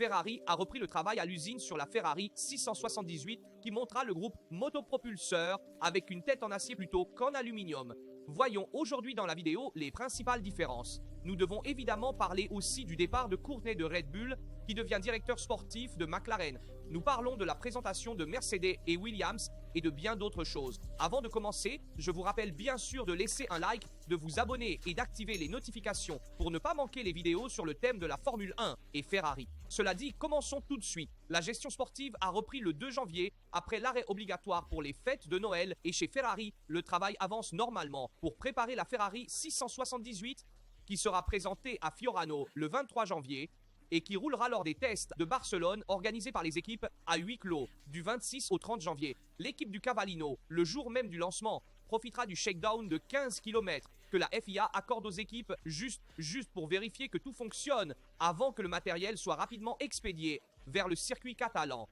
Ferrari a repris le travail à l'usine sur la Ferrari 678 qui montera le groupe motopropulseur avec une tête en acier plutôt qu'en aluminium. Voyons aujourd'hui dans la vidéo les principales différences. Nous devons évidemment parler aussi du départ de Courtney de Red Bull qui devient directeur sportif de McLaren. Nous parlons de la présentation de Mercedes et Williams et de bien d'autres choses. Avant de commencer, je vous rappelle bien sûr de laisser un like, de vous abonner et d'activer les notifications pour ne pas manquer les vidéos sur le thème de la Formule 1 et Ferrari. Cela dit, commençons tout de suite. La gestion sportive a repris le 2 janvier après l'arrêt obligatoire pour les fêtes de Noël et chez Ferrari, le travail avance normalement pour préparer la Ferrari 678 qui sera présentée à Fiorano le 23 janvier et qui roulera lors des tests de Barcelone organisés par les équipes à huis clos du 26 au 30 janvier. L'équipe du Cavallino, le jour même du lancement, profitera du shakedown de 15 km que la FIA accorde aux équipes juste pour vérifier que tout fonctionne avant que le matériel soit rapidement expédié vers le circuit catalan.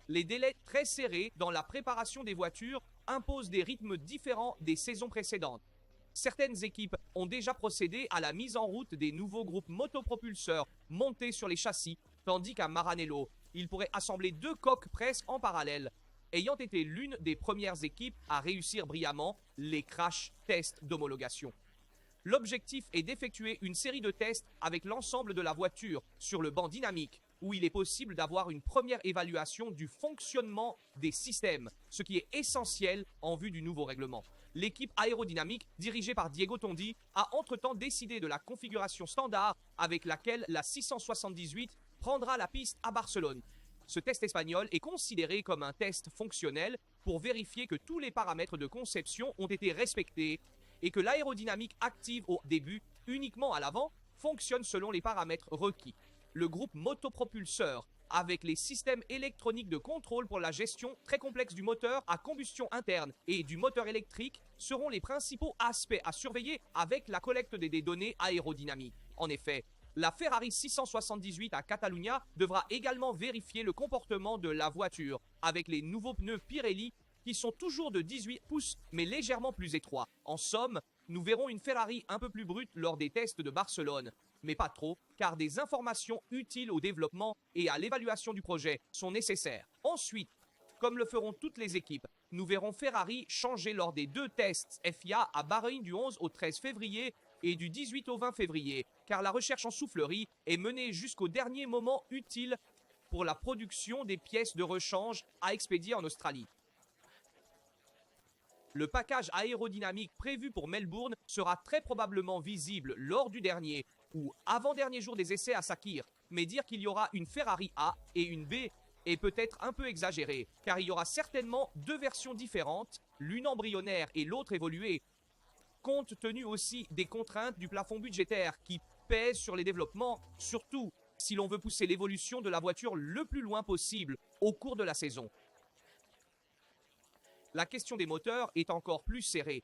Les délais très serrés dans la préparation des voitures imposent des rythmes différents des saisons précédentes. Certaines équipes ont déjà procédé à la mise en route des nouveaux groupes motopropulseurs montés sur les châssis, tandis qu'à Maranello, il pourrait assembler 2 coques presque en parallèle, ayant été l'une des premières équipes à réussir brillamment les crash tests d'homologation. L'objectif est d'effectuer une série de tests avec l'ensemble de la voiture sur le banc dynamique, où il est possible d'avoir une première évaluation du fonctionnement des systèmes, ce qui est essentiel en vue du nouveau règlement. L'équipe aérodynamique, dirigée par Diego Tondi, a entre-temps décidé de la configuration standard avec laquelle la 678 prendra la piste à Barcelone. Ce test espagnol est considéré comme un test fonctionnel pour vérifier que tous les paramètres de conception ont été respectés et que l'aérodynamique active au début, uniquement à l'avant, fonctionne selon les paramètres requis. Le groupe motopropulseur, avec les systèmes électroniques de contrôle pour la gestion très complexe du moteur à combustion interne et du moteur électrique, seront les principaux aspects à surveiller avec la collecte des données aérodynamiques. En effet, la Ferrari 678 à Catalunya devra également vérifier le comportement de la voiture avec les nouveaux pneus Pirelli qui sont toujours de 18 pouces mais légèrement plus étroits. En somme, nous verrons une Ferrari un peu plus brute lors des tests de Barcelone, mais pas trop, car des informations utiles au développement et à l'évaluation du projet sont nécessaires. Ensuite, comme le feront toutes les équipes, nous verrons Ferrari changer lors des 2 tests FIA à Bahreïn du 11 au 13 février et du 18 au 20 février, car la recherche en soufflerie est menée jusqu'au dernier moment utile pour la production des pièces de rechange à expédier en Australie. Le package aérodynamique prévu pour Melbourne sera très probablement visible lors du dernier ou avant-dernier jour des essais à Sakhir, mais dire qu'il y aura une Ferrari A et une B est peut-être un peu exagéré, car il y aura certainement 2 versions différentes, l'une embryonnaire et l'autre évoluée, compte tenu aussi des contraintes du plafond budgétaire qui pèsent sur les développements, surtout si l'on veut pousser l'évolution de la voiture le plus loin possible au cours de la saison. La question des moteurs est encore plus serrée,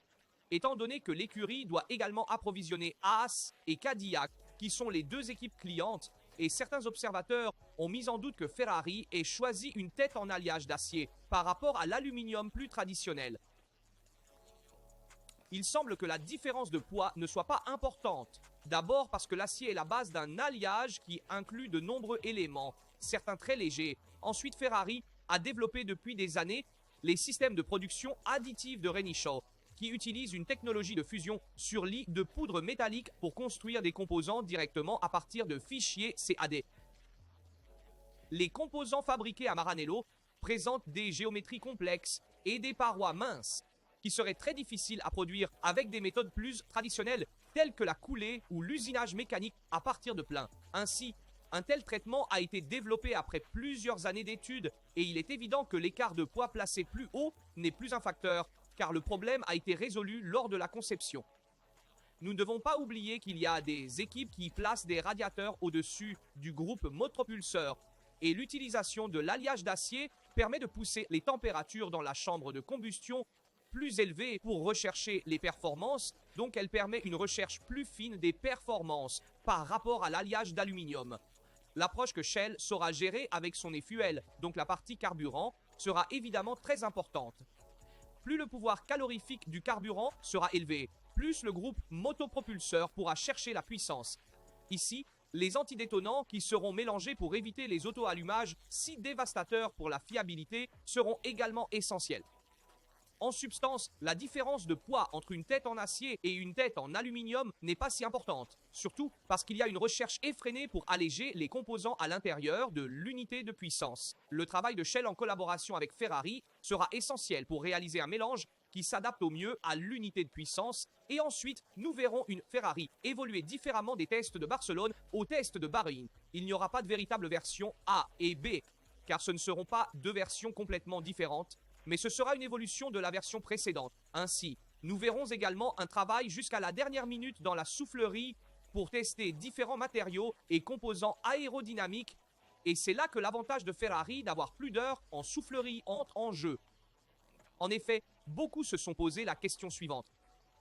étant donné que l'écurie doit également approvisionner Haas et Cadillac, qui sont les 2 équipes clientes, et certains observateurs ont mis en doute que Ferrari ait choisi une tête en alliage d'acier par rapport à l'aluminium plus traditionnel. Il semble que la différence de poids ne soit pas importante. D'abord parce que l'acier est la base d'un alliage qui inclut de nombreux éléments, certains très légers. Ensuite, Ferrari a développé depuis des années les systèmes de production additive de Renishaw, qui utilisent une technologie de fusion sur lit de poudre métallique pour construire des composants directement à partir de fichiers CAD. Les composants fabriqués à Maranello présentent des géométries complexes et des parois minces, qui seraient très difficiles à produire avec des méthodes plus traditionnelles, telles que la coulée ou l'usinage mécanique à partir de plein. Ainsi, un tel traitement a été développé après plusieurs années d'études et il est évident que l'écart de poids placé plus haut n'est plus un facteur, car le problème a été résolu lors de la conception. Nous ne devons pas oublier qu'il y a des équipes qui placent des radiateurs au-dessus du groupe motopropulseur et l'utilisation de l'alliage d'acier permet de pousser les températures dans la chambre de combustion plus élevées pour rechercher les performances, donc elle permet une recherche plus fine des performances par rapport à l'alliage d'aluminium. L'approche que Shell saura gérer avec son e-fuel, donc la partie carburant, sera évidemment très importante. Plus le pouvoir calorifique du carburant sera élevé, plus le groupe motopropulseur pourra chercher la puissance. Ici, Les antidétonants qui seront mélangés pour éviter les auto-allumages si dévastateurs pour la fiabilité seront également essentiels. En substance, la différence de poids entre une tête en acier et une tête en aluminium n'est pas si importante, surtout parce qu'il y a une recherche effrénée pour alléger les composants à l'intérieur de l'unité de puissance. Le travail de Shell en collaboration avec Ferrari sera essentiel pour réaliser un mélange qui s'adapte au mieux à l'unité de puissance, et ensuite nous verrons une Ferrari évoluer différemment des tests de Barcelone aux tests de Bahreïn. Il n'y aura pas de véritable version A et B, car ce ne seront pas deux versions complètement différentes, mais ce sera une évolution de la version précédente. Ainsi, nous verrons également un travail jusqu'à la dernière minute dans la soufflerie pour tester différents matériaux et composants aérodynamiques, et c'est là que l'avantage de Ferrari d'avoir plus d'heures en soufflerie entre en jeu. En effet, beaucoup se sont posé la question suivante.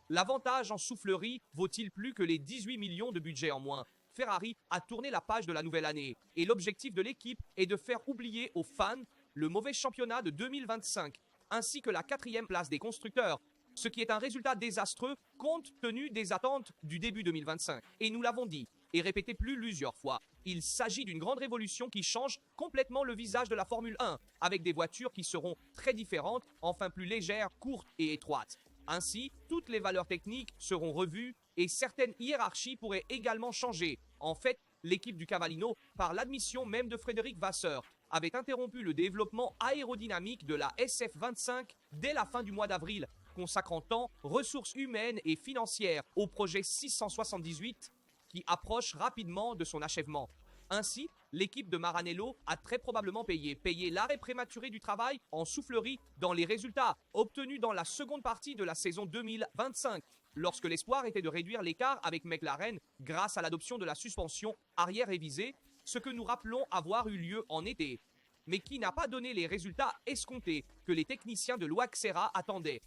L'avantage en soufflerie vaut-il plus que les 18 millions de budget en moins? Ferrari a tourné la page de la nouvelle année, et l'objectif de l'équipe est de faire oublier aux fans le mauvais championnat de 2025, ainsi que la 4e place des constructeurs, ce qui est un résultat désastreux compte tenu des attentes du début 2025. Et nous l'avons dit et répété plusieurs fois, il s'agit d'une grande révolution qui change complètement le visage de la Formule 1, avec des voitures qui seront très différentes, enfin plus légères, courtes et étroites. Ainsi, toutes les valeurs techniques seront revues et certaines hiérarchies pourraient également changer. En fait, l'équipe du Cavallino, par l'admission même de Frédéric Vasseur, avait interrompu le développement aérodynamique de la SF25 dès la fin du mois d'avril, consacrant temps, ressources humaines et financières au projet 678 qui approche rapidement de son achèvement. Ainsi, l'équipe de Maranello a très probablement payé l'arrêt prématuré du travail en soufflerie dans les résultats obtenus dans la seconde partie de la saison 2025, lorsque l'espoir était de réduire l'écart avec McLaren grâce à l'adoption de la suspension arrière révisée, ce que nous rappelons avoir eu lieu en été, mais qui n'a pas donné les résultats escomptés que les techniciens de l'Oaxera attendaient.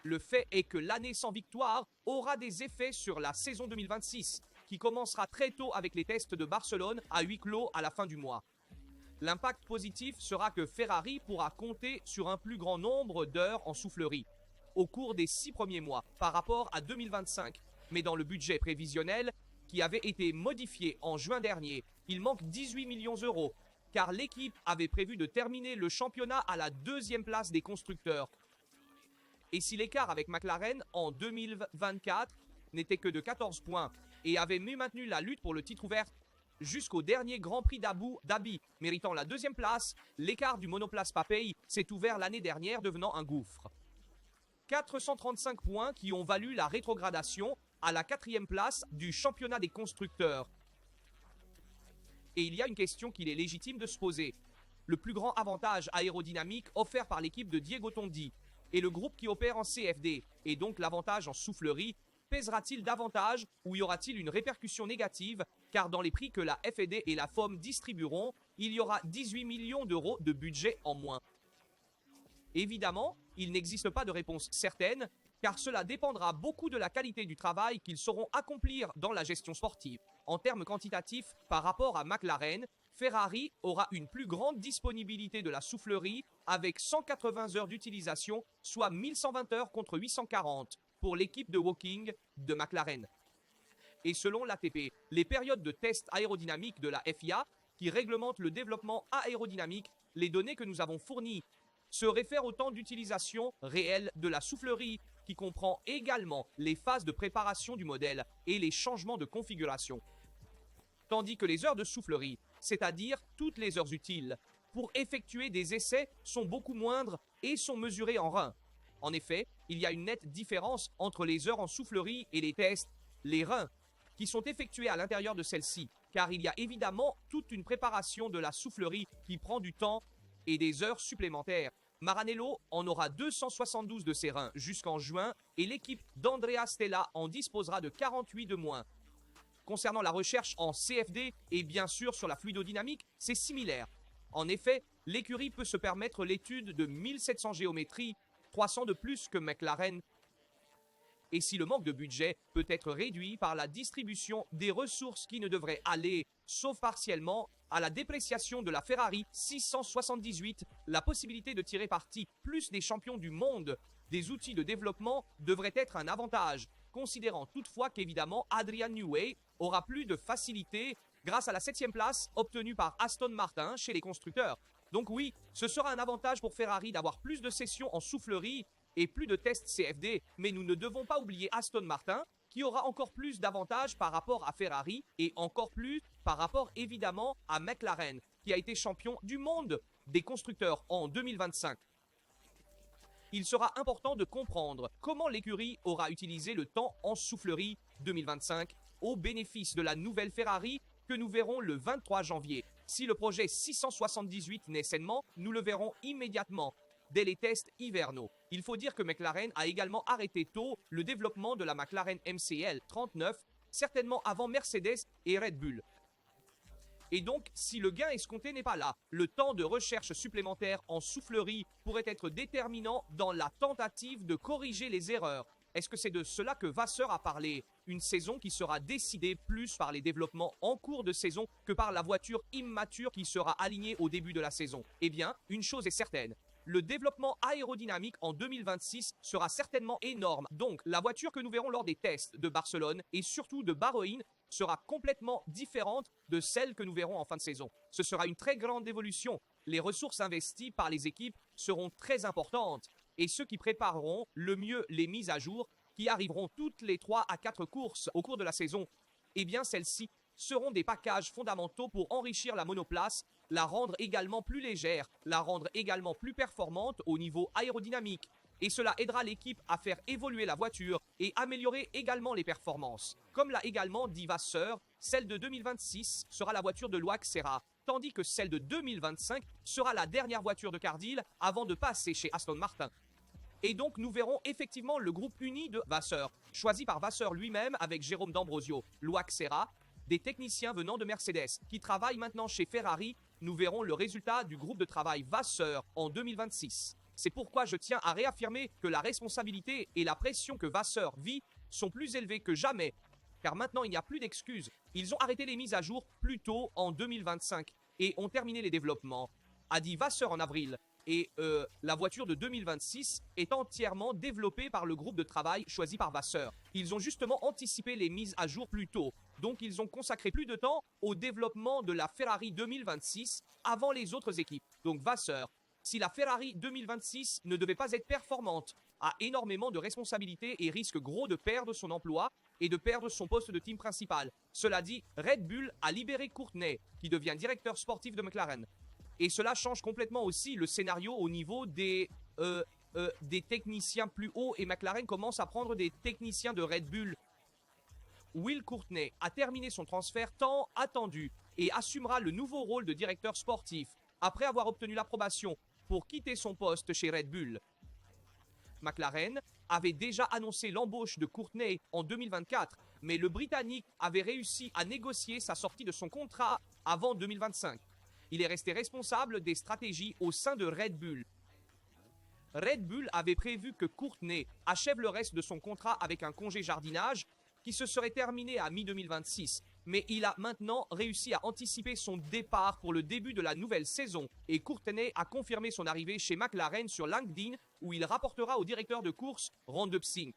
Le fait est que l'année sans victoire aura des effets sur la saison 2026, qui commencera très tôt avec les tests de Barcelone à huis clos à la fin du mois. L'impact positif sera que Ferrari pourra compter sur un plus grand nombre d'heures en soufflerie au cours des 6 premiers mois par rapport à 2025, mais dans le budget prévisionnel qui avait été modifié en juin dernier, il manque 18 millions d'euros, car l'équipe avait prévu de terminer le championnat à la 2e place des constructeurs. Et si l'écart avec McLaren en 2024 n'était que de 14 points et avait maintenu la lutte pour le titre ouvert jusqu'au dernier Grand Prix d'Abu Dhabi, méritant la 2e place, l'écart du monoplace Papey s'est ouvert l'année dernière, devenant un gouffre. 435 points qui ont valu la rétrogradation à la 4e place du championnat des constructeurs. Et il y a une question qu'il est légitime de se poser. Le plus grand avantage aérodynamique offert par l'équipe de Diego Tondi et le groupe qui opère en CFD, et donc l'avantage en soufflerie, pèsera-t-il davantage ou y aura-t-il une répercussion négative, car dans les prix que la FED et la FOM distribueront, il y aura 18 millions d'euros de budget en moins. Évidemment, il n'existe pas de réponse certaine, car cela dépendra beaucoup de la qualité du travail qu'ils sauront accomplir dans la gestion sportive. En termes quantitatifs, par rapport à McLaren, Ferrari aura une plus grande disponibilité de la soufflerie avec 180 heures d'utilisation, soit 1120 heures contre 840 pour l'équipe de Woking de McLaren. Et selon l'ATP, les périodes de test aérodynamique de la FIA, qui réglemente le développement aérodynamique, les données que nous avons fournies se réfèrent au temps d'utilisation réel de la soufflerie, qui comprend également les phases de préparation du modèle et les changements de configuration. Tandis que les heures de soufflerie, c'est-à-dire toutes les heures utiles, pour effectuer des essais sont beaucoup moindres et sont mesurées en reins. En effet, il y a une nette différence entre les heures en soufflerie et les tests, les reins, qui sont effectués à l'intérieur de celle-ci, car il y a évidemment toute une préparation de la soufflerie qui prend du temps et des heures supplémentaires. Maranello en aura 272 de ses reins jusqu'en juin et l'équipe d'Andrea Stella en disposera de 48 de moins. Concernant la recherche en CFD et bien sûr sur la fluidodynamique, c'est similaire. En effet, l'écurie peut se permettre l'étude de 1700 géométries, 300 de plus que McLaren. Et si le manque de budget peut être réduit par la distribution des ressources qui ne devraient aller, sauf partiellement, à la dépréciation de la Ferrari 678, la possibilité de tirer parti plus des champions du monde des outils de développement devrait être un avantage, considérant toutefois qu'évidemment Adrian Newey aura plus de facilité grâce à la 7e place obtenue par Aston Martin chez les constructeurs. Donc oui, ce sera un avantage pour Ferrari d'avoir plus de sessions en soufflerie et plus de tests CFD, mais nous ne devons pas oublier Aston Martin, qui aura encore plus d'avantages par rapport à Ferrari et encore plus par rapport évidemment à McLaren, qui a été champion du monde des constructeurs en 2025. Il sera important de comprendre comment l'écurie aura utilisé le temps en soufflerie 2025 au bénéfice de la nouvelle Ferrari que nous verrons le 23 janvier. Si le projet 678 naît sainement, nous le verrons immédiatement dès les tests hivernaux. Il faut dire que McLaren a également arrêté tôt le développement de la McLaren MCL 39, certainement avant Mercedes et Red Bull. Et donc, si le gain escompté n'est pas là, le temps de recherche supplémentaire en soufflerie pourrait être déterminant dans la tentative de corriger les erreurs. Est-ce que c'est de cela que Vasseur a parlé? Une saison qui sera décidée plus par les développements en cours de saison que par la voiture immature qui sera alignée au début de la saison. Eh bien, une chose est certaine. Le développement aérodynamique en 2026 sera certainement énorme. Donc, la voiture que nous verrons lors des tests de Barcelone et surtout de Bahreïn sera complètement différente de celle que nous verrons en fin de saison. Ce sera une très grande évolution. Les ressources investies par les équipes seront très importantes et ceux qui prépareront le mieux les mises à jour qui arriveront toutes les 3 à 4 courses au cours de la saison, eh bien celles-ci seront des packages fondamentaux pour enrichir la monoplace, la rendre également plus légère, la rendre également plus performante au niveau aérodynamique. Et cela aidera l'équipe à faire évoluer la voiture et améliorer également les performances. Comme l'a également dit Vasseur, celle de 2026 sera la voiture de Loic Serra, tandis que celle de 2025 sera la dernière voiture de Cardil avant de passer chez Aston Martin. Et donc nous verrons effectivement le groupe uni de Vasseur, choisi par Vasseur lui-même avec Jérôme D'Ambrosio, Loic Serra, des techniciens venant de Mercedes qui travaillent maintenant chez Ferrari. Nous verrons le résultat du groupe de travail Vasseur en 2026. C'est pourquoi je tiens à réaffirmer que la responsabilité et la pression que Vasseur vit sont plus élevées que jamais, car maintenant il n'y a plus d'excuses. Ils ont arrêté les mises à jour plus tôt en 2025 et ont terminé les développements, a dit Vasseur en avril. Et la voiture de 2026 est entièrement développée par le groupe de travail choisi par Vasseur. Ils ont justement anticipé les mises à jour plus tôt, donc ils ont consacré plus de temps au développement de la Ferrari 2026 avant les autres équipes. Donc Vasseur, si la Ferrari 2026 ne devait pas être performante, a énormément de responsabilités et risque gros de perdre son emploi et de perdre son poste de team principal. Cela dit, Red Bull a libéré Courtney, qui devient directeur sportif de McLaren. Et cela change complètement aussi le scénario au niveau des techniciens plus hauts et McLaren commence à prendre des techniciens de Red Bull. Will Courtney a terminé son transfert tant attendu et assumera le nouveau rôle de directeur sportif après avoir obtenu l'approbation pour quitter son poste chez Red Bull. McLaren avait déjà annoncé l'embauche de Courtney en 2024, mais le Britannique avait réussi à négocier sa sortie de son contrat avant 2025. Il est resté responsable des stratégies au sein de Red Bull. Red Bull avait prévu que Courtney achève le reste de son contrat avec un congé jardinage qui se serait terminé à mi-2026. Mais il a maintenant réussi à anticiper son départ pour le début de la nouvelle saison. Et Courtney a confirmé son arrivée chez McLaren sur LinkedIn où il rapportera au directeur de course Ron Dupsing.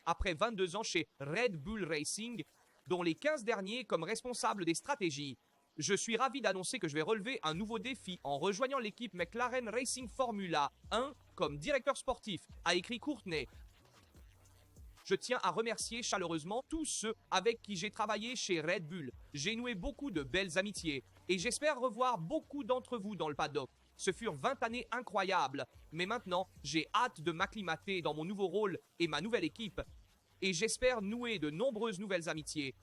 Après 22 ans chez Red Bull Racing, dont les 15 derniers comme responsable des stratégies, je suis ravi d'annoncer que je vais relever un nouveau défi en rejoignant l'équipe McLaren Racing Formula 1 comme directeur sportif, a écrit Courtney. Je tiens à remercier chaleureusement tous ceux avec qui j'ai travaillé chez Red Bull. J'ai noué beaucoup de belles amitiés et j'espère revoir beaucoup d'entre vous dans le paddock. Ce furent 20 années incroyables, mais maintenant j'ai hâte de m'acclimater dans mon nouveau rôle et ma nouvelle équipe. Et j'espère nouer de nombreuses nouvelles amitiés,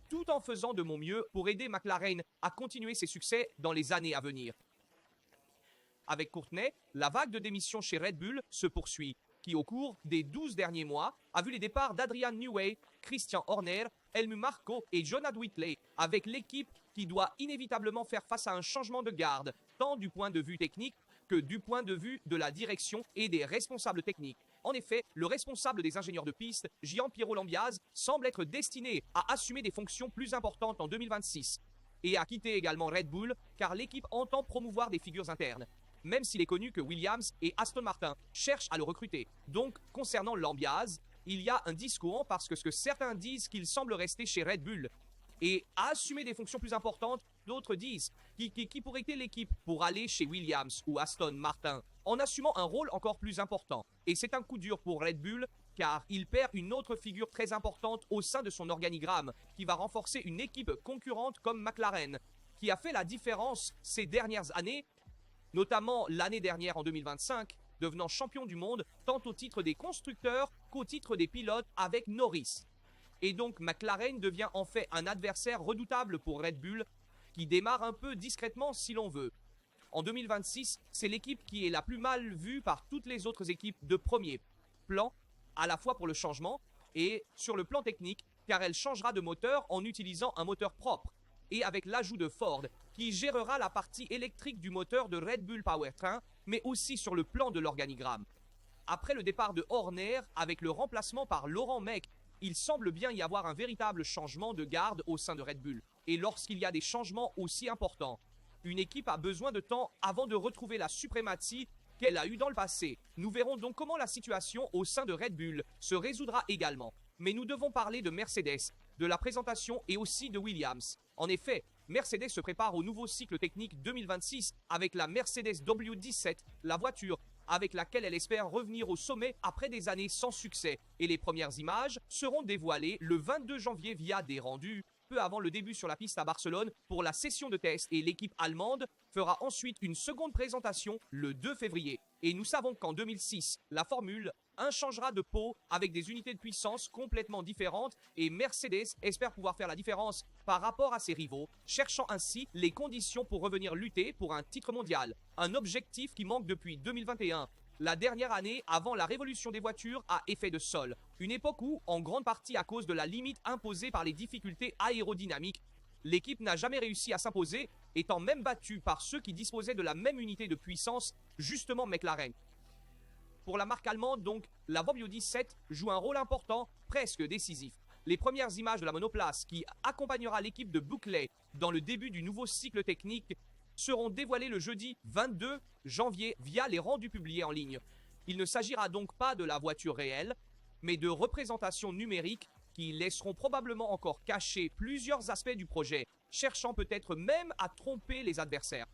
tout en faisant de mon mieux pour aider McLaren à continuer ses succès dans les années à venir. Avec Courtney, la vague de démissions chez Red Bull se poursuit, qui au cours des 12 derniers mois a vu les départs d'Adrian Newey, Christian Horner, Helmut Marko et Jonathan Whitley, avec l'équipe qui doit inévitablement faire face à un changement de garde, tant du point de vue technique que du point de vue de la direction et des responsables techniques. En effet, le responsable des ingénieurs de piste, Gianpiero Lambiase, semble être destiné à assumer des fonctions plus importantes en 2026 et à quitter également Red Bull car l'équipe entend promouvoir des figures internes, même s'il est connu que Williams et Aston Martin cherchent à le recruter. Donc, concernant Lambiase, il y a un discours parce que certains disent qu'il semble rester chez Red Bull. et a assumé des fonctions plus importantes. D'autres disent qui pourrait être l'équipe pour aller chez Williams ou Aston Martin en assumant un rôle encore plus important. Et c'est un coup dur pour Red Bull car il perd une autre figure très importante au sein de son organigramme qui va renforcer une équipe concurrente comme McLaren qui a fait la différence ces dernières années, notamment l'année dernière en 2025, devenant champion du monde tant au titre des constructeurs qu'au titre des pilotes avec Norris. Et donc McLaren devient en fait un adversaire redoutable pour Red Bull qui démarre un peu discrètement si l'on veut. En 2026, c'est l'équipe qui est la plus mal vue par toutes les autres équipes de premier plan, à la fois pour le changement et sur le plan technique, car elle changera de moteur en utilisant un moteur propre et avec l'ajout de Ford qui gérera la partie électrique du moteur de Red Bull Powertrain, mais aussi sur le plan de l'organigramme. Après le départ de Horner avec le remplacement par Laurent Meck, il semble bien y avoir un véritable changement de garde au sein de Red Bull. Et lorsqu'il y a des changements aussi importants, une équipe a besoin de temps avant de retrouver la suprématie qu'elle a eue dans le passé. Nous verrons donc comment la situation au sein de Red Bull se résoudra également. Mais nous devons parler de Mercedes, de la présentation et aussi de Williams. En effet, Mercedes se prépare au nouveau cycle technique 2026 avec la Mercedes W17, la voiture avec laquelle elle espère revenir au sommet après des années sans succès. Et les premières images seront dévoilées le 22 janvier via des rendus, peu avant le début sur la piste à Barcelone pour la session de test, et l'équipe allemande fera ensuite une seconde présentation le 2 février. Et nous savons qu'en 2006, la Formule 1 changera de peau avec des unités de puissance complètement différentes et Mercedes espère pouvoir faire la différence par rapport à ses rivaux, cherchant ainsi les conditions pour revenir lutter pour un titre mondial. Un objectif qui manque depuis 2021. La dernière année avant la révolution des voitures à effet de sol. Une époque où, en grande partie à cause de la limite imposée par les difficultés aérodynamiques, l'équipe n'a jamais réussi à s'imposer, étant même battue par ceux qui disposaient de la même unité de puissance, justement McLaren. Pour la marque allemande, donc, la W17 joue un rôle important, presque décisif. Les premières images de la monoplace qui accompagnera l'équipe de Buckley dans le début du nouveau cycle technique seront dévoilées le jeudi 22 janvier via les rendus publiés en ligne. Il ne s'agira donc pas de la voiture réelle, mais de représentations numériques qui laisseront probablement encore cacher plusieurs aspects du projet, cherchant peut-être même à tromper les adversaires.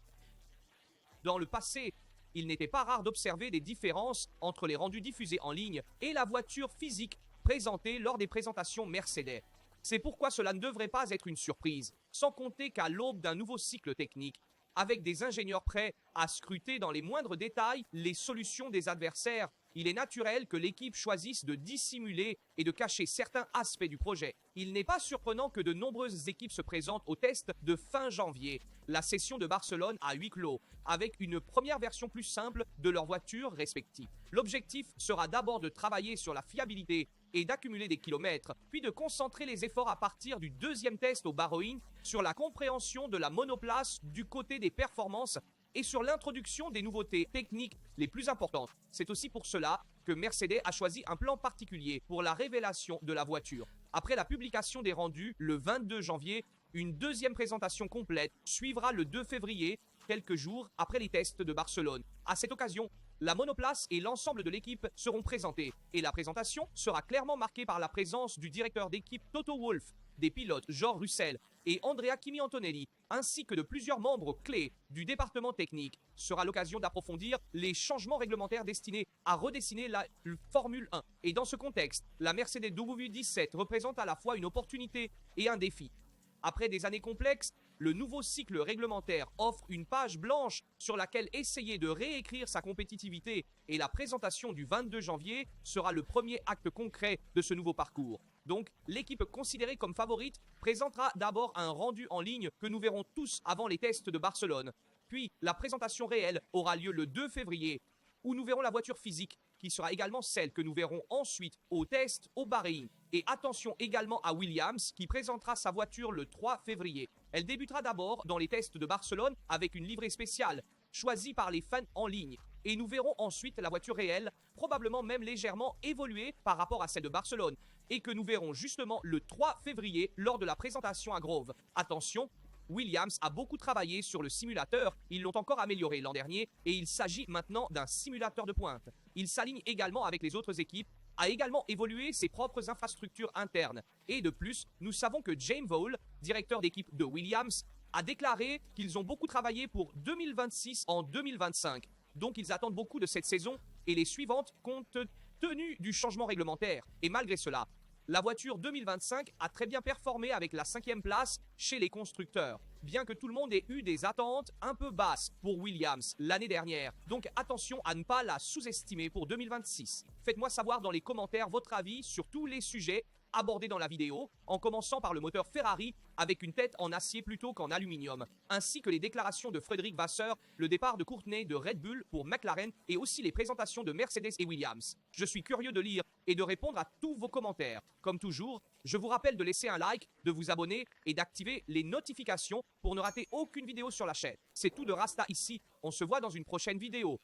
Dans le passé, il n'était pas rare d'observer des différences entre les rendus diffusés en ligne et la voiture physique présentée lors des présentations Mercedes. C'est pourquoi cela ne devrait pas être une surprise, sans compter qu'à l'aube d'un nouveau cycle technique, avec des ingénieurs prêts à scruter dans les moindres détails les solutions des adversaires, il est naturel que l'équipe choisisse de dissimuler et de cacher certains aspects du projet. Il n'est pas surprenant que de nombreuses équipes se présentent au test de fin janvier, la session de Barcelone à huis clos, avec une première version plus simple de leurs voitures respectives. L'objectif sera d'abord de travailler sur la fiabilité et d'accumuler des kilomètres, puis de concentrer les efforts à partir du deuxième test au Bahreïn sur la compréhension de la monoplace du côté des performances et sur l'introduction des nouveautés techniques les plus importantes. C'est aussi pour cela que Mercedes a choisi un plan particulier pour la révélation de la voiture. Après la publication des rendus le 22 janvier, une deuxième présentation complète suivra le 2 février, quelques jours après les tests de Barcelone. À cette occasion, la monoplace et l'ensemble de l'équipe seront présentés et la présentation sera clairement marquée par la présence du directeur d'équipe Toto Wolff, des pilotes George Russell et Andrea Kimi Antonelli, ainsi que de plusieurs membres clés du département technique. Sera l'occasion d'approfondir les changements réglementaires destinés à redessiner la Formule 1. Et dans ce contexte, la Mercedes W17 représente à la fois une opportunité et un défi. Après des années complexes, le nouveau cycle réglementaire offre une page blanche sur laquelle essayer de réécrire sa compétitivité et la présentation du 22 janvier sera le premier acte concret de ce nouveau parcours. Donc, l'équipe considérée comme favorite présentera d'abord un rendu en ligne que nous verrons tous avant les tests de Barcelone. Puis, la présentation réelle aura lieu le 2 février, où nous verrons la voiture physique, qui sera également celle que nous verrons ensuite au test au Bahreïn. Et attention également à Williams, qui présentera sa voiture le 3 février. Elle débutera d'abord dans les tests de Barcelone avec une livrée spéciale, choisie par les fans en ligne. Et nous verrons ensuite la voiture réelle, probablement même légèrement évoluée par rapport à celle de Barcelone, et que nous verrons justement le 3 février lors de la présentation à Grove. Attention, Williams a beaucoup travaillé sur le simulateur, ils l'ont encore amélioré l'an dernier, et il s'agit maintenant d'un simulateur de pointe. Il s'aligne également avec les autres équipes, a également évolué ses propres infrastructures internes. Et de plus, nous savons que James Vowles directeur d'équipe de Williams, a déclaré qu'ils ont beaucoup travaillé pour 2026 en 2025. Donc ils attendent beaucoup de cette saison et les suivantes compte tenu du changement réglementaire. Et malgré cela, la voiture 2025 a très bien performé avec la 5e place chez les constructeurs, bien que tout le monde ait eu des attentes un peu basses pour Williams l'année dernière. Donc attention à ne pas la sous-estimer pour 2026. Faites-moi savoir dans les commentaires votre avis sur tous les sujets abordés dans la vidéo, en commençant par le moteur Ferrari avec une tête en acier plutôt qu'en aluminium, ainsi que les déclarations de Frédéric Vasseur, le départ de Courtney de Red Bull pour McLaren et aussi les présentations de Mercedes et Williams. Je suis curieux de lire et de répondre à tous vos commentaires. Comme toujours, je vous rappelle de laisser un like, de vous abonner et d'activer les notifications pour ne rater aucune vidéo sur la chaîne. C'est tout de Rasta ici, on se voit dans une prochaine vidéo.